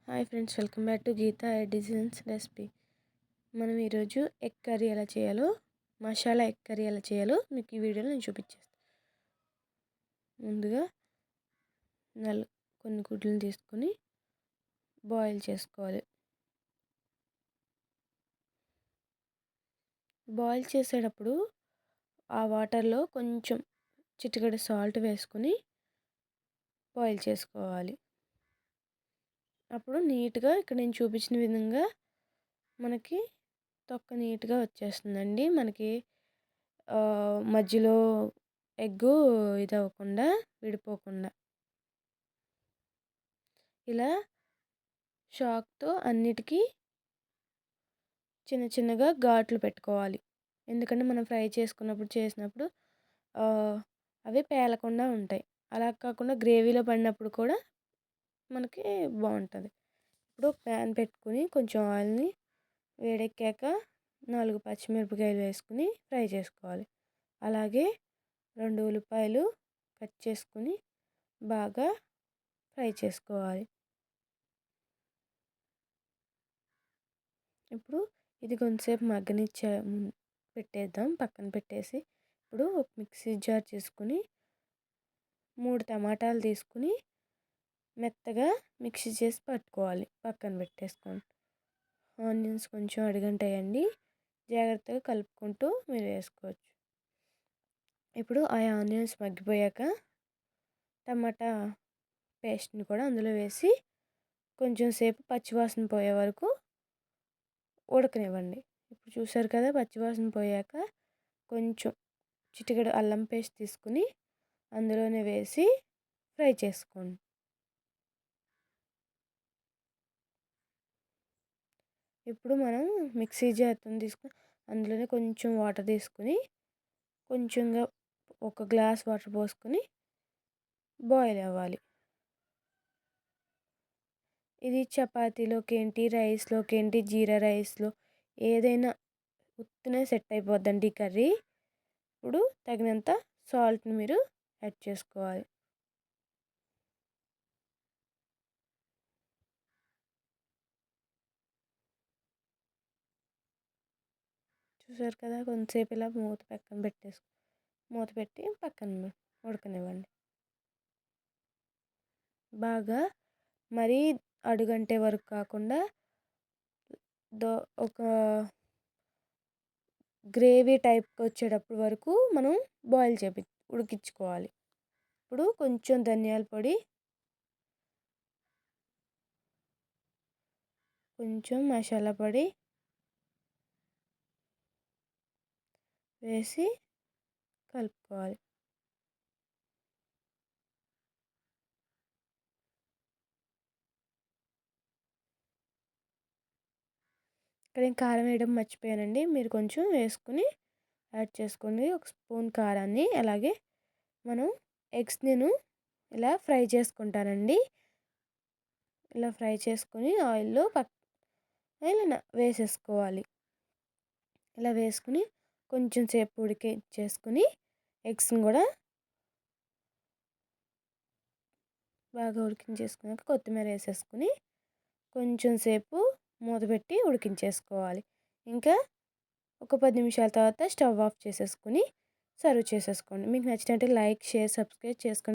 Hi friends, welcome back to Geetha designs recipe. మనం ఈరోజు egg curry ఎలా చేయాలో, మసాలా ఎగ్ కర్రీ ఎలా చేయాలో మీకు ఈ వీడియోలో నేను చూపించేస్తాను. ముందుగా కొన్ని గుడ్లను తీసుకొని బాయిల్ చేసుకోవాలి. బాయిల్ చేసేటప్పుడు ఆ వాటర్లో కొంచెం చిటికెడు సాల్ట్ వేసుకొని బాయిల్ చేసుకోవాలి. అప్పుడు నీట్గా ఇక్కడ నేను చూపించిన విధంగా మనకి తొక్క నీట్గా వచ్చేస్తుందండి. మనకి మధ్యలో ఎగ్గు ఇది అవ్వకుండా, విడిపోకుండా ఇలా షాక్తో అన్నిటికీ చిన్న చిన్నగా ఘాట్లు పెట్టుకోవాలి. ఎందుకంటే మనం ఫ్రై చేసినప్పుడు అవి పేలకుండా ఉంటాయి. అలా కాకుండా గ్రేవీలో పడినప్పుడు కూడా మనకి బాగుంటుంది. ఇప్పుడు ప్యాన్ పెట్టుకుని కొంచెం ఆయిల్ని వేడెక్కాక 4 పచ్చిమిరపకాయలు వేసుకుని ఫ్రై చేసుకోవాలి. అలాగే 2 ఉల్లిపాయలు కట్ చేసుకుని బాగా ఫ్రై చేసుకోవాలి. ఇప్పుడు ఇది కొంచెంసేపు పెట్టేద్దాం, పక్కన పెట్టేసి ఇప్పుడు ఒక మిక్సీ జార్ చేసుకుని 3 టమాటాలు తీసుకుని మెత్తగా మిక్సీ చేసి పట్టుకోవాలి. పక్కన పెట్టేసుకోండి. ఆనియన్స్ కొంచెం అడుగంటాయండి, జాగ్రత్తగా కలుపుకుంటూ మీరు వేసుకోవచ్చు. ఇప్పుడు ఆ ఆనియన్స్ మగ్గిపోయాక టమాటా పేస్ట్ని కూడా అందులో వేసి కొంచెం సేపు పచ్చివాసన పోయే వరకు ఉడకనివ్వండి. ఇప్పుడు చూసారు కదా, పచ్చివాసన పోయాక కొంచెం చిటికెడు అల్లం పేస్ట్ తీసుకుని అందులోనే వేసి ఫ్రై చేసుకోండి. ఇప్పుడు మనం మిక్సీ జార్ని తీసుకుని అందులోనే కొంచెం వాటర్ తీసుకుని కొంచెంగా ఒక గ్లాస్ వాటర్ పోసుకొని బాయిల్ అవ్వాలి. ఇది చపాతీలోకి ఏంటి, రైస్లోకి ఏంటి, జీరా రైస్లో ఏదైనా ఉత్తినే సెట్ అయిపోద్దండి ఈ కర్రీ. ఇప్పుడు తగినంత సాల్ట్ని మీరు యాడ్ చేసుకోవాలి. చూసారు కదా, కొంతసేపు ఇలా మూత పెట్టి పక్కన ఉడకనివ్వండి. బాగా మరీ అడుగంటే వరకు కాకుండా ఒక గ్రేవీ టైప్కి వచ్చేటప్పుడు వరకు మనం ఉడికించుకోవాలి. ఇప్పుడు కొంచెం ధనియాల పొడి, కొంచెం మసాలా పొడి వేసి కలుపుకోవాలి. ఇక్కడ నేను కారం వేయడం మర్చిపోయానండి, మీరు కొంచెం వేసుకుని యాడ్ చేసుకోండి. ఒక స్పూన్ కారాన్ని. అలాగే మనం ఎగ్స్ నేను ఇలా ఫ్రై చేసుకుంటానండి. ఇలా ఫ్రై చేసుకుని ఆయిల్లో ఇలా వేసేసుకోవాలి. ఇలా వేసుకుని కొంచెం సేపు ఉడికించేసుకుని ఎగ్స్ని కూడా బాగా ఉడికించేసుకున్నాక కొత్తిమీర వేసేసుకుని కొంచెం సేపు మూత పెట్టి ఉడికించేసుకోవాలి. ఇంకా ఒక 10 నిమిషాల తర్వాత స్టవ్ ఆఫ్ చేసేసుకుని సర్వ్ చేసేసుకోండి. మీకు నచ్చినట్టు లైక్, షేర్, సబ్స్క్రైబ్ చేసుకోండి.